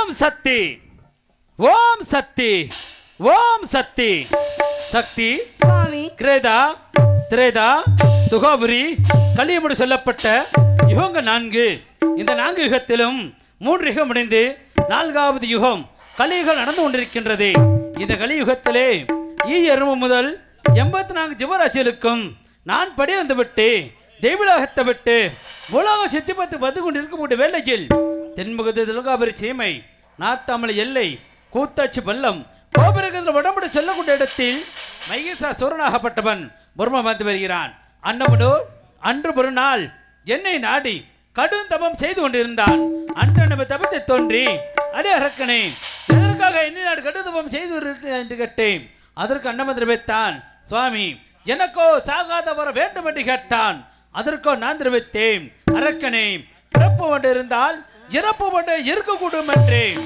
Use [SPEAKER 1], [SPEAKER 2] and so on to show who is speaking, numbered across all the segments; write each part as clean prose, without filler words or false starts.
[SPEAKER 1] ஓம் சக்தி ஓம் சக்தி ஓம் சக்தி சக்தி
[SPEAKER 2] சுவாமி
[SPEAKER 1] கிரேதா திரேதா துகாபுரி கலியுமுடி சொல்லப்பட்ட யுகங்க 4. இந்த 4 யுகத்திலும் 3 யுகம் முடிந்து 4வது யுகம் கலியுகம் நடந்து கொண்டிருக்கின்றது. இந்த கலியுகத்திலே எறும்பு முதல் 84 ஜீவராசிகளுக்கும் நான் படி வந்துவிட்டு தெய்வலோகத்தை விட்டு உலக சித்திப்பத்து வந்து கொண்டிருக்கக்கூடிய வேளையில் தென்முகத்து துகாபுரி சீமை நாத்தாமலை எல்லை கூத்தாச்சி பள்ளம் கோபுரத்தில் உடம்புட செல்லக்கூடிய இடத்தில் மைகேசாசுரனாகப்பட்டவன் பொறுமை வந்து வருகிறான். அன்னமுடு அன்று ஒரு நாள் என்னை நாடி கடும் தபம் செய்து கொண்டிருந்தான். அன்று நம்ம தபத்தை தோன்றி அடி அரக்கனே எதற்காக என்னை நாடு கடும் தபம் செய்து என்று கேட்டேன். அதற்கு அன்னமந்திர வைத்தான். சுவாமி எனக்கோ சாகாத வர வேண்டும் என்று கேட்டான். அதற்கோ நான் தெரிவித்தேன். அரக்கனே பிறப்பு கொண்டு இருந்தால் இறப்பு கொண்டு இருக்கக்கூடும் என்றேன்.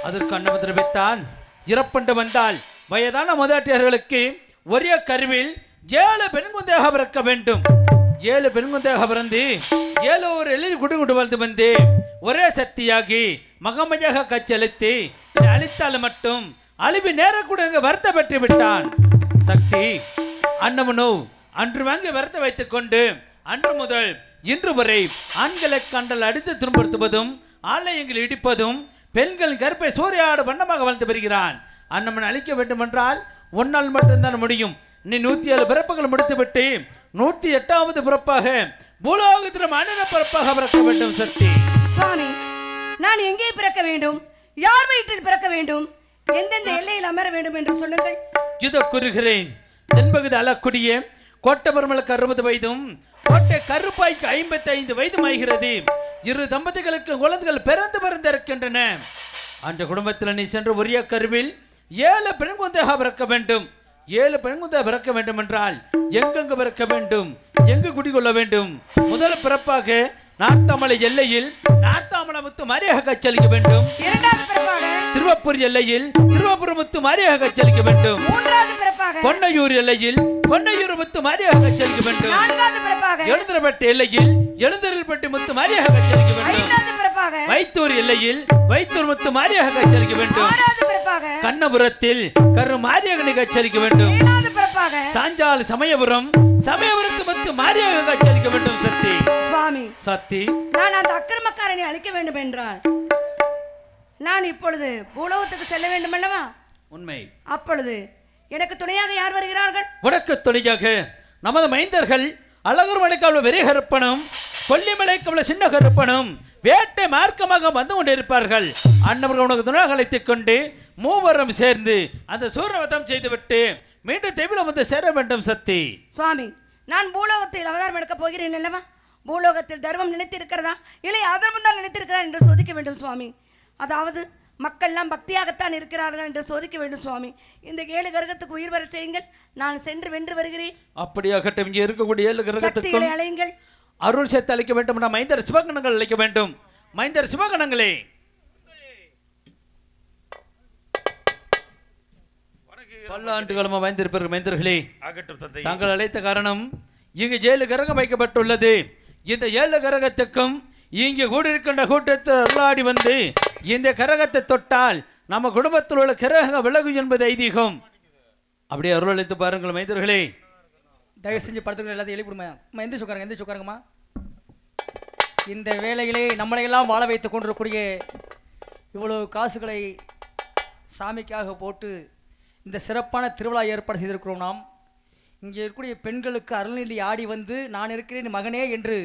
[SPEAKER 1] அதற்கு அன்னமந்திர வைத்தான். இறப்பண்டு வந்தால் வயதான முதலாட்டியர்களுக்கு ஒரே கருவில் 7 பெண் குந்தையாக பிறக்க வேண்டும். 7 பெண் குந்தையாக பிறந்து 7 ஒரு எளிதில் குடுகுடு வாழ்ந்து வந்து ஒரே சக்தியாகி மகமையாக கச்செலுத்தி அழித்தால் மட்டும் அழிவு நேரக்கூட வருத்த பெற்று விட்டான். சக்தி அன்னமனோ அன்று வாங்கி வருத்த வைத்துக் கொண்டு அன்று முதல் இன்று வரை ஆண்களை கண்டல் அடித்து துன்புறுத்துவதும் ஆலயங்கள் இடிப்பதும் பெண்கள் கற்பை சூறையாடு வண்ணமாக வாழ்ந்து வருகிறான். அன்னமன் அழிக்க வேண்டும் என்றால் ஒன்னால் மட்டும்தான் முடியும். நீ 107 பிறப்புகள் முடித்துவிட்டு 108வது பிறப்பாக பூலோகத்திலும் அண்ணன பிறப்பாக பிறக்க வேண்டும். சக்தி
[SPEAKER 2] சுவாமி நான் எங்கே பிறக்க வேண்டும்? யார் வயிற்றில் பிறக்க வேண்டும்? எந்தெந்த எல்லையில் அமர வேண்டும் என்று சொல்லுங்கள்.
[SPEAKER 1] இதோ கூறுகிறேன். தென்பகுதி அழக்கூடிய கோட்டபெருமலுக்கு 60 வயதும் கோட்டை கருப்பாய்க்கு 55 வயதும் ஆகிறது. 2 தம்பதிகளுக்கு குழந்தைகள் பிறந்து இருக்கின்றன. அந்த குடும்பத்தில் நீ சென்று ஒரே கருவில் 7 பெண் குந்தையாக பிறக்க வேண்டும். 7 பெண் குந்தை பிறக்க வேண்டும் என்றால் எங்கெங்கு பிறக்க வேண்டும்? எங்கு குடிகொள்ள வேண்டும்? முதல் பிறப்பாக நார்த்தாமலை எல்லையில் நார்த்தாமலை முத்து மாரியாக காட்சியளிக்க வேண்டும்.
[SPEAKER 2] 2வது பிறப்பாக
[SPEAKER 1] திருவப்பூர் எல்லையில் திருவப்பூர் முத்து மாரியாக காட்சியளிக்க வேண்டும்.
[SPEAKER 2] 3வது பிறப்பாக
[SPEAKER 1] கொன்னையூர் எல்லையில் கொன்னையூர் முத்து மாரியாக காட்சியளிக்க வேண்டும்.
[SPEAKER 2] 4வது பிறப்பாக
[SPEAKER 1] எழுந்திரப்பட்டு எல்லையில் எழுந்திரப்பட்டு முத்து மாரியாக காட்சியளிக்க வேண்டும்.
[SPEAKER 2] 5வது பிறப்பாக
[SPEAKER 1] வைத்தூர் எல்லையில் வைத்தூர் முத்து மாரியாக காட்சியளிக்க வேண்டும்.
[SPEAKER 2] 6வது பிறப்பாக
[SPEAKER 1] கண்ணபுரத்தில் கரு மாரியாக காட்சியளிக்க வேண்டும்.
[SPEAKER 2] 7வது பிறப்பாக
[SPEAKER 1] சாஞ்சால் சமயபுரம் சமயபுரத்து முத்து மாரியாக காட்சியளிக்க வேண்டும். சக்தி
[SPEAKER 2] சுவாமி
[SPEAKER 1] சக்தி
[SPEAKER 2] நான் அந்த அக்கிரமக்காரனை அழிக்க வேண்டும் என்றால் நான் இப்பொழுது பூலோகத்துக்கு செல்ல வேண்டும் அல்லவா?
[SPEAKER 1] உண்மை.
[SPEAKER 2] அப்பொழுது எனக்கு துணையாக யார் வருகிறார்கள்?
[SPEAKER 1] உனக்கு துணையாக நமது மைந்தர்கள் அழகர் மலைக்காவல வெறி கருப்பனும் கொல்லிமலைக்காவல சின்ன கருப்பனும் வேட்டை மார்க்கமாக வந்து கொண்டிருப்பார்கள். அன்னவர்கள் உனக்கு துணையாக அழைத்துக் கொண்டு மூவரும் சேர்ந்து அந்த சூரவதம் செய்துவிட்டு மீண்டும் தெய்வம் வந்து சேர வேண்டும். சக்தி
[SPEAKER 2] சுவாமி நான் பூலோகத்தில் அவதாரம் எடுக்கப் போகிறேன் அல்லவா? பூலோகத்தில் தர்மம் நினைத்திருக்கிறதா இல்லை அதர்மம் தான் நினைத்திருக்கிறதா என்று சோதிக்க வேண்டும் சுவாமி. அதாவது மக்கள்லாம் பக்தியாகத்தான் இருக்கிறார்கள் என்று சோதிக்க வேண்டும் சுவாமி. இந்த 7 கிரகத்துக்கு உயிர் வர செய்யுங்கள். நான் சென்று வென்று வருகிறேன்.
[SPEAKER 1] அப்படியாகட்டும். இங்கே இருக்கக்கூடிய 7 கிரகத்துக்கு
[SPEAKER 2] அழையுங்கள்.
[SPEAKER 1] அருள் சேர்த்து அளிக்க வேண்டும். மைந்தர் சிவகணங்கள் அளிக்க வேண்டும். மைந்தர் சிவகணங்களே பல்லாண்டு காலமா மைந்திருப்பார்கள். மைந்தர்களே தாங்கள் அழைத்த காரணம் இங்கு 7 கிரகம் வைக்கப்பட்டுள்ளது. இந்த 7 கிரகத்துக்கும் இங்கே கூடியிருக்கின்ற கூட்டத்தை அருளாடி வந்து இந்த கிரகத்தை தொட்டால் நம்ம குடும்பத்தில் உள்ள கிரகம் விலகு என்பது ஐதீகம். அப்படியே அருள் அளித்து பாருங்கள் மைந்தர்களே.
[SPEAKER 3] தயவு செஞ்சு படத்துக்கு எல்லாத்தையும் எழுப்பிடுமா? எந்திரிச்சு உட்காருங்கம்மா. இந்த வேளையிலே நம்மளையெல்லாம் வாழ வைத்துக் கொண்டிருக்கக்கூடிய இவ்வளவு காசுகளை சாமிக்காக போட்டு இந்த சிறப்பான திருவிழா ஏற்பாடு செய்திருக்கிறோம். நாம் இங்கே இருக்கக்கூடிய பெண்களுக்கு அருள்நிலை ஆடி வந்து நான் இருக்கிறேன் மகனே என்று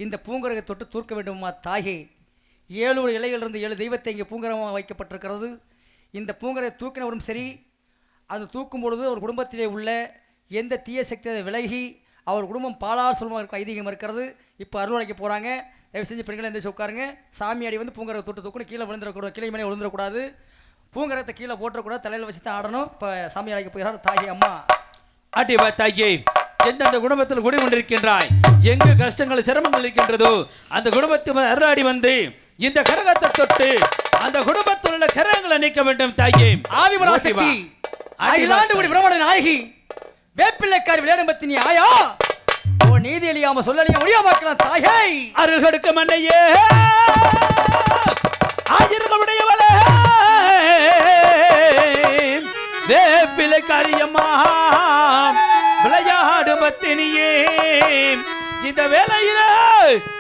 [SPEAKER 3] இந்த பூங்கரகை தொட்டு தூர்க்க வேண்டுமா தாயே. 7 இலைகளிலிருந்து 7 தெய்வத்தை இங்கே பூங்கரமாக வைக்கப்பட்டிருக்கிறது. இந்த பூங்கரை தூக்கினவரும் சரி, அது தூக்கும் பொழுது அவர் குடும்பத்திலே உள்ள எந்த தீய சக்தியை விலகி அவர் குடும்பம் பாலார் சொல்லுமா இருக்க ஐதீகம் இருக்கிறது. இப்போ அருள் அழைக்க போகிறாங்க. தயவு செஞ்சு பெண்களை எந்திரிச்சு உட்காருங்க. சாமி அடி வந்து பூங்கரை தொட்டு தூக்கணும். கீழே விழுந்துடக்கூடாது. கிளை மேலே விழுந்துடக்கூடாது. பூங்கரத்தை கீழே போட்டக்கூடாது. தலையில் வச்சு தான் ஆடணும். இப்போ சாமி அழைக்க போகிறார் தாயே. அம்மா
[SPEAKER 1] ஆட்டிவா தாயே, எந்தெந்த குடும்பத்தில் குடி கொண்டிருக்கின்றாய், எங்கு கஷ்டங்கள் சிரமங்கள் இருக்கின்றதோ அந்த குடும்பத்தில் அருளாடி வந்து இந்த கரகத்தை தொட்டு அந்த குடும்பத்தில் உள்ள கரங்களை நீக்க வேண்டும் தாயே.
[SPEAKER 3] ஆதிபராசக்தி அகிலாண்டு குடி பிரம்மண நாயகி வேப்பிள்ளைக்காரி விளையாடும்பத்தினி ஆயா ஓ நீதி எளியாம சொல்லலியா முடியா பார்க்கலாம் தாயே.
[SPEAKER 1] அருள் கொடுக்க மண்ணையே ஆயிரங்களுடையவளே காரியம்மா விளையாடு பத்தினியே இந்த வேளையில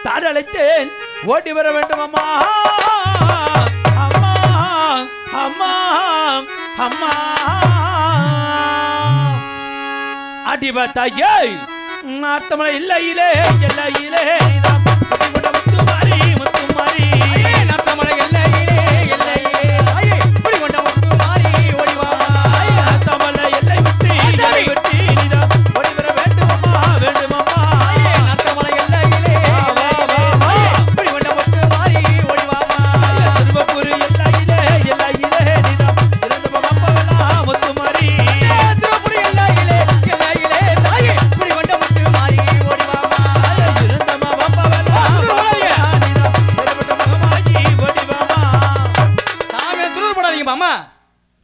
[SPEAKER 1] தாடழைத்தேன் ஓடி வர வேண்டும் அம்மா அம்மா அம்மா அம்மா அடிபத்தாயே நாத்தமலை இல்லையிலே எல்லையிலே முத்து மாறி நாத்தமலை எல்லையிலே ஓடி வா நாத்தமலை எல்லை விட்டு ஓடி வர வேண்டும் அம்மா நாத்தமலை எல்லையிலே ஓடி வா திருவப்பூர் எல்லையிலே இருந்து பகப்பவளா முத்து மாறி திருவப்பூர் எல்லையிலே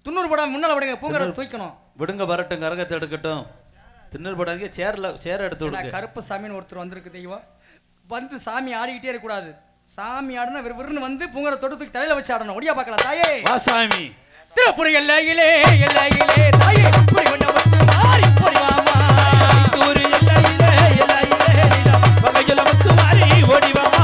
[SPEAKER 1] துண்ணூறு படம் முன்னால விடுங்க பூங்கரை தூக்கணும் விடுங்க வரட்டும் கரகத்தை எடுக்கட்டும் திண்ணூறு படம் சேர் எடுத்து விடுங்க கருப்பு சாமின்னு ஒருத்தர் வந்திருக்கு தெய்வம் வந்து சாமி ஆடிக்கிட்டே இருக்கக்கூடாது சாமி ஆடுனா விறுவிறுன்னு வந்து பூங்கரை தொட்டு தூக்கி தலையில வச்சு ஆடணும் ஒடியா பார்க்கலாம் தாயே வா சாமி திருப்புற எல்லையிலே தாயே புரி கொண்ட முத்து மாறி ஓடி வாமா தூரு எல்லையிலே பகையில முத்து மாறி ஓடி வாமா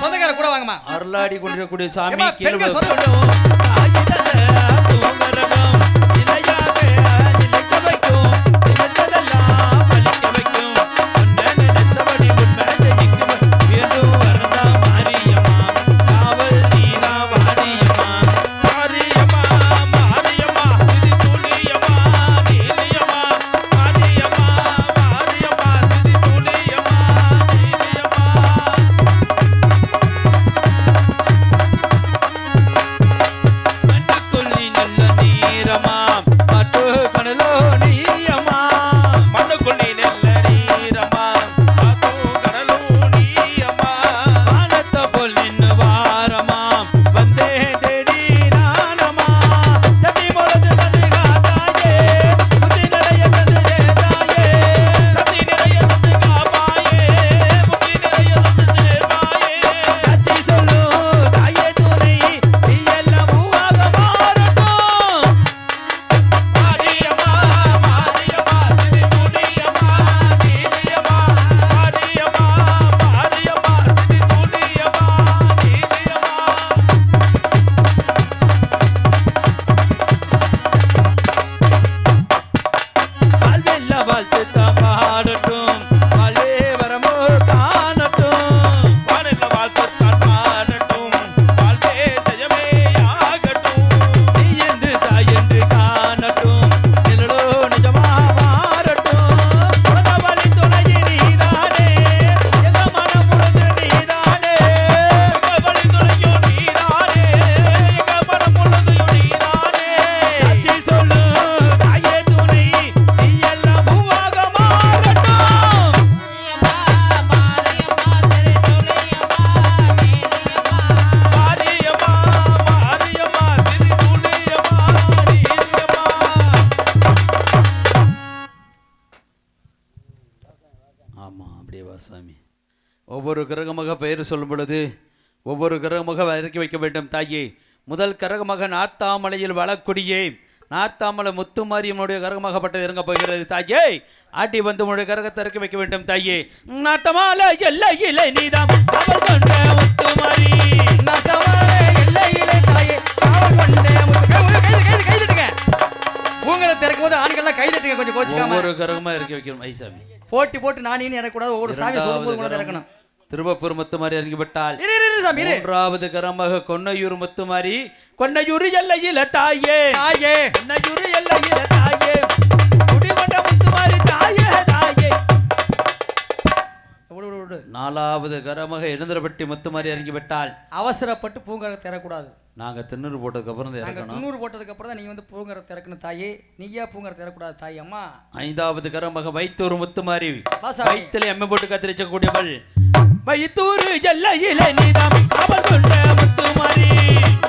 [SPEAKER 1] சொந்தக்கார கூட வாங்கம்மா அருளாடி கொண்டிருக்கக்கூடிய சாமி சாமி ஒவ்வொரு கிரகமாக பெயர் சொல்லும் பொழுது ஒவ்வொரு கிரகமாக இறக்கி வைக்க வேண்டும் தாயே முதல் கரகமாக நாத்தாமலையில் வளக்குடியே நாத்தாமலை முத்துமாரியம்மனுடைய கரகமாகப்பட்டது இறங்க போகிறது தாயே ஆட்டி வந்து உன்னுடைய கரகத்தை இறக்கி வைக்க வேண்டும் தாயே நாத்தமாலை எல்லையிலே நீதாம் காவல் கொண்ட முத்துமாரி நாத்தமாலை எல்லையிலே தாயே காவல் கொண்ட கைதட்டுங்க பூங்கரை திறக்கும் போது ஆண்கள்லாம் கைதட்டுங்க கொஞ்சம் கோச்சிக்காம ஒரு கரகமா இறக்கி வைக்கணும் ஐசாமி போட்டி போட்டு நானே இறக்கக்கூடாது ஒவ்வொரு சாமி சொல்லும்போது கூட இறக்கணும் திருவப்பூர் முத்துமாரி இறங்கிவிட்டால் மூன்றாவது கரமாக கொன்னையூர் முத்துமாரி கொன்னையூர் எல்லையில தாயே தாயே கொன்னையூர் எல்லையில தாயே குடிகொண்ட முத்துமாரி தாயே தாயே நாலாவது கரமாக எழுந்திரப்பட்டி முத்துமாரி இறங்கி விட்டால்
[SPEAKER 3] அவசரப்பட்டு பூங்கரத்தை இறக்கூடாது.
[SPEAKER 1] நாங்க திண்ணூறு போட்டதுக்கு அப்புறம் தான்
[SPEAKER 3] நாங்கள்
[SPEAKER 1] இறக்கணும்.
[SPEAKER 3] 90 போட்டதுக்கு அப்புறம் தான் நீங்க வந்து பூங்கரத்தை இறக்கணும் தாயே. நீயா பூங்கரத்தை இறக்கூடாது தாய் அம்மா.
[SPEAKER 1] ஐந்தாவது கரமாக வைத்தூர் முத்துமாரி
[SPEAKER 3] வாசாமி.
[SPEAKER 1] வயிற்றிலே எம்மை போட்டு கத்திரிச்சக்கூடியவள் வைத்தூர் எல்லையிலே நீதாம் அவள் கொண்ட முத்துமாரி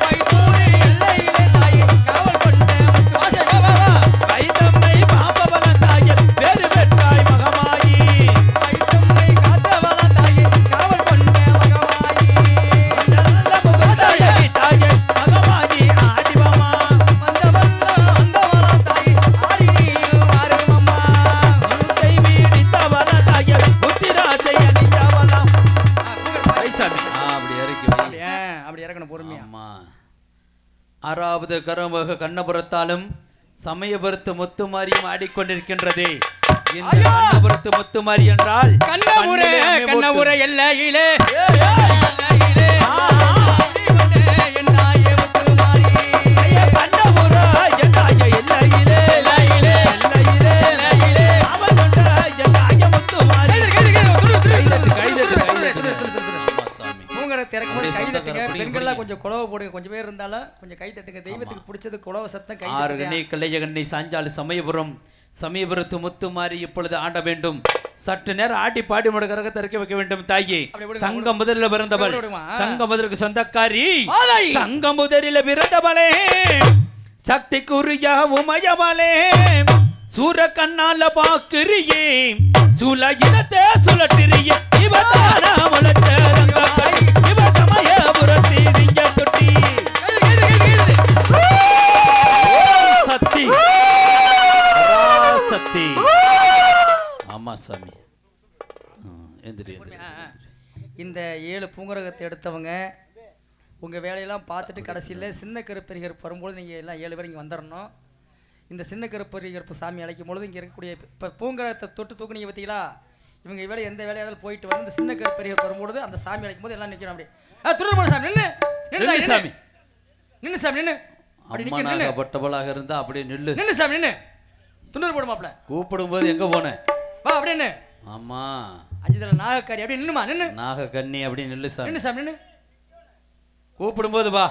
[SPEAKER 3] வைத்தூர் எல்லையிலே தாயே காவல் கொண்ட முத்து வாசை வா வா வா.
[SPEAKER 1] வைத்தம்மை பாபவன தாயே பேரு பெற்றாய் மகமாயி
[SPEAKER 3] வைத்தம்மை காத்தவள தாயே காவல் கொண்ட மகமாயி.
[SPEAKER 1] நல்ல முகத்தாயே தாயே மகமாயி ஆடிவமா
[SPEAKER 3] வந்தவல்லா அந்தவள தாயே ஆடி நீயும் வாருமம்மா.
[SPEAKER 1] முத்தை வீடித்தவள தாயே புத்திராசை அணிந்தவளா வைசாமி அப்படி இறக்கி வை.
[SPEAKER 3] அப்படி இறக்கணும் பொறுமையா.
[SPEAKER 1] ஆமா. ஆறாவது கரமாக கண்ணபுரத்தாலும் சமயபுரத்து முத்துமாரியும் ஆடிக்கொண்டிருக்கின்றது. இந்த
[SPEAKER 3] ஐயா!
[SPEAKER 1] கண்ணபுரத்து முத்துமாரி என்றால்
[SPEAKER 3] கண்ணபுரே
[SPEAKER 1] கண்ணிலே எண்ணெய் போட்டு-
[SPEAKER 3] கண்ணபுரே எல்லையிலே
[SPEAKER 1] ஏய், ஏய்!
[SPEAKER 3] எல்லையிலே ஆடி வந்தே என் தாயே முத்துமாரி.
[SPEAKER 1] ஐயா, கண்ணபுரா என்னாய எல்லையிலே, எல்லையிலே, எல்லையிலே, அவன் கொண்ட என்னாய முத்துமாரி. கைதட்டு, கைதட்டு, கைதட்டு. ஆமா, சாமி.
[SPEAKER 3] பூங்கரத்தை இறக்கும்போது
[SPEAKER 1] அப்படியே
[SPEAKER 3] கை
[SPEAKER 1] சொந்தக்காரர்
[SPEAKER 3] தட்டுங்க.
[SPEAKER 1] பிடிங்க,
[SPEAKER 3] பெண்கள்லாம்
[SPEAKER 1] பிடிங்க.
[SPEAKER 3] கொஞ்சம் குலவை போடுங்க. கொஞ்சம் பேர் இருந்தாலும் கொஞ்சம் கை தட்டுங்க. தெய்வத்துக்கு பிடிச்சது குலவ சத்தம் கை
[SPEAKER 1] ஆறு
[SPEAKER 3] தட்டுங்க.
[SPEAKER 1] கண்ணி கல்லையகண்ணி சாஞ்சால் சமயபுரத்து முத்துமாரி இப்பொழுது ஆட வேண்டும். சற்று நேரம் ஆடி பாடி முடக்கரக திறக்க வைக்க வேண்டும் தாயே.
[SPEAKER 3] அப்படி விடுங்க,
[SPEAKER 1] சங்கம் முதலில் பிறந்தவள்,
[SPEAKER 3] அப்படி விடுமா?
[SPEAKER 1] சங்கம் முதலுக்கு சொந்தக்காரி,
[SPEAKER 3] ஆதாயி.
[SPEAKER 1] சங்கம் முதலில் பிறந்தவளே, சக்தி குறிய உமயவளே, சூர கண்ணால பாக்குறியே, சூல இனத்தை சுழற்றிறியே, இவதான முளத்த ரங்கக்கை, இவ சமயபுரத்தி சிங்கக்குட்டி. சக்தி சக்தி. ஆமா சாமி. எந்திரி
[SPEAKER 3] இந்த 7 பூங்கரகத்தை எடுத்தவங்க உங்க வேலையெல்லாம் பார்த்துட்டு கடைசியில் சின்ன கருப்பெரிகருப்பு வரும்போது நீங்கள் எல்லாம் 7 பேர் இங்கே வந்துடணும். இந்த சின்ன கருப்பெரிகருப்பு சாமி அழைக்கும் பொழுது இங்கே இருக்கக்கூடிய இப்போ பூங்கரகத்தை தொட்டு தூக்குனீங்க பார்த்தீங்களா, இவங்க வேலை எந்த வேலையாவது போயிட்டு வந்து இந்த சின்ன கருப்பெரிகருப்பு வரும்போது அந்த சாமி அழைக்கும் போது எல்லாம் நிற்கணும். அப்படி துருபோட சாமி நின்று
[SPEAKER 1] நில்லு சாமி.
[SPEAKER 3] நின்று சாமி நின்று அப்படி நிற்க நின்று
[SPEAKER 1] அம்மனாகப்பட்டவளாக இருந்தா அப்படியே நில்லு.
[SPEAKER 3] நின்று சாமி நின்று துண்ணூறு போடு மாப்பிள்ள
[SPEAKER 1] கூப்பிடும் போது எங்க போனேன்?
[SPEAKER 3] வா அப்படின்னு
[SPEAKER 1] ஆமா,
[SPEAKER 3] 5 தலை நாகக்காரி அப்படி நின்னுமா நின்று
[SPEAKER 1] நாக கண்ணி அப்படி நில்லு சாமி.
[SPEAKER 3] நின்று சாமி நின்று
[SPEAKER 1] கூப்பிடும் போது வா,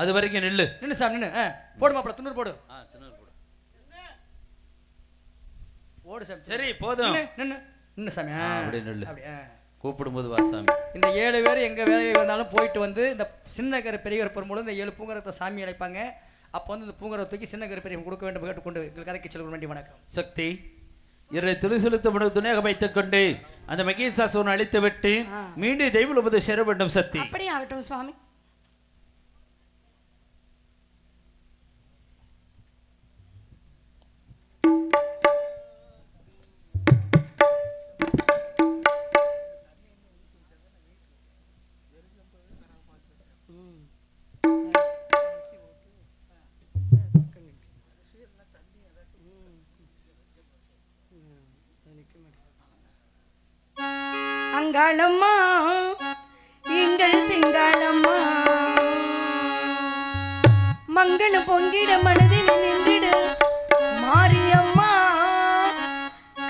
[SPEAKER 1] அது வரைக்கும் நில்லு.
[SPEAKER 3] நின்று சாமி நின்று போடு மாப்பிள்ள துண்ணூறு போடு போடு சாமி.
[SPEAKER 1] சரி போதும்.
[SPEAKER 3] நின்று நின்று சாமி
[SPEAKER 1] அப்படியே நில்லு.
[SPEAKER 3] அப்படி
[SPEAKER 1] கூப்பிடும் போது வா சாமி.
[SPEAKER 3] இந்த 7 பேர் எங்க வேலையை வந்தாலும் போயிட்டு வந்து இந்த சின்ன கரு பெரியவர் பெரும்போது இந்த 7 பூங்கரத்தை சாமி அழைப்பாங்க. அப்போ வந்து இந்த பூங்கரத்தை தூக்கி சின்ன கரு பெரியவர் கொடுக்க வேண்டும் கேட்டுக்கொண்டு எங்கள் கதைக்கு செல்ல வேண்டிய வணக்கம்.
[SPEAKER 1] சக்தி இறை திருசெலுத்த துணையாக வைத்துக் கொண்டு அந்த மகேசாசுரனை அழித்து விட்டு மீண்டும் தெய்வ உபது சேர வேண்டும். சக்தி
[SPEAKER 2] அப்படியே ஆகட்டும் சுவாமி. அங்காளம்மா எங்கள் சிங்காளம்மா, மங்களம் பொங்கிட மனதில் நின்றிட மாரியம்மா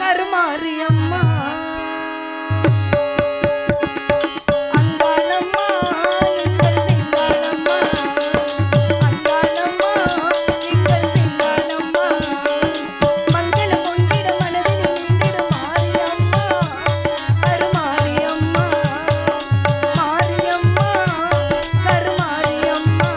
[SPEAKER 2] கருமாரியம்மா. அங்காளம்மா எங்கள் சிங்காளம்மா, அங்காளம்மா எங்கள் சிங்காளம்மா, மங்களம் பொங்கிட மனதில் நின்றிட மாரியம்மா கருமாரியம்மா, மாரியம்மா கருமாரியம்மா.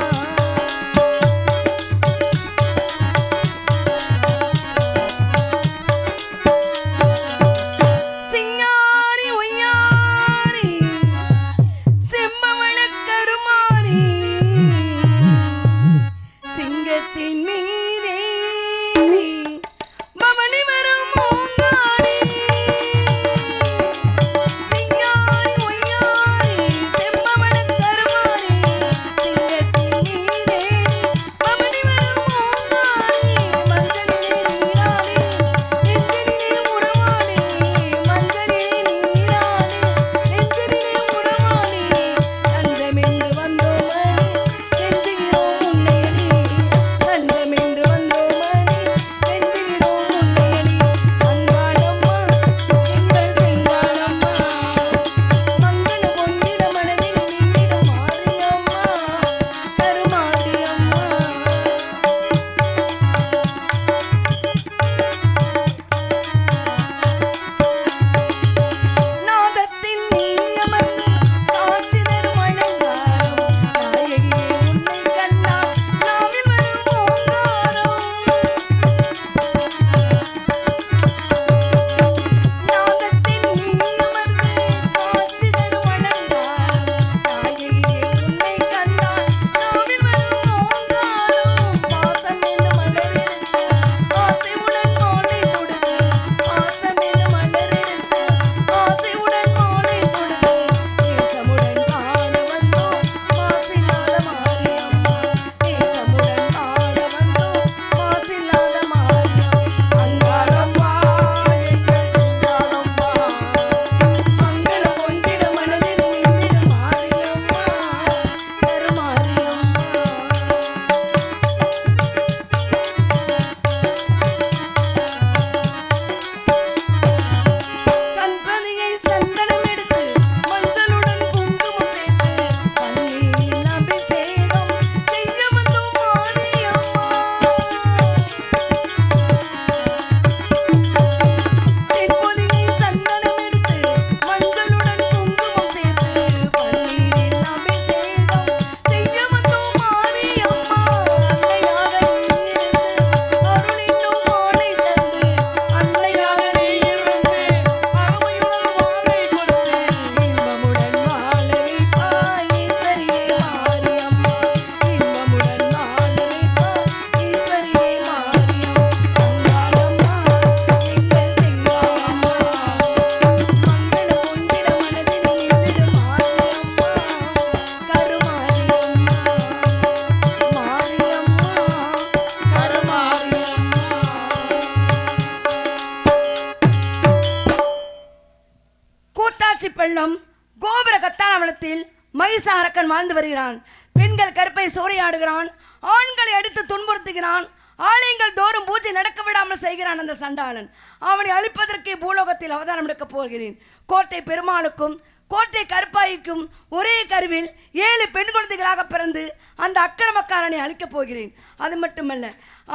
[SPEAKER 2] நம் கோபுர கத்தானவளத்தில் மகிஷாரக்கன் வாழ்ந்து வருகிறான். பெண்கள் கற்பை சூறையாடுகிறான், ஆண்களை அடித்து துன்புறுத்துகிறான், ஆலயங்கள் தோறும் பூஜை நடக்க விடாமல் செய்கிறான் அந்த சண்டாளன். அவனை அழிப்பதற்கே பூலோகத்தில் அவதாரம் எடுக்கப் போகிறேன். கோட்டை பெருமாளுக்கும் கோட்டை கருப்பாய்க்கும் ஒரே கருவில் 7 பெண் குழந்தைகளாக பிறந்து அந்த அக்கிரமக்காரனை அழிக்கப் போகிறேன். அது மட்டுமல்ல,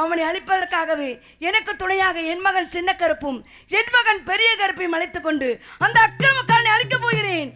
[SPEAKER 2] அவனை அழிப்பதற்காகவே எனக்கு துணையாக என் மகன் சின்ன கருப்பும் என் மகன் பெரிய கருப்பையும் அழைத்துக் கொண்டு அந்த அக்கிரமக்காரனை அழிக்கப் போகிறேன்.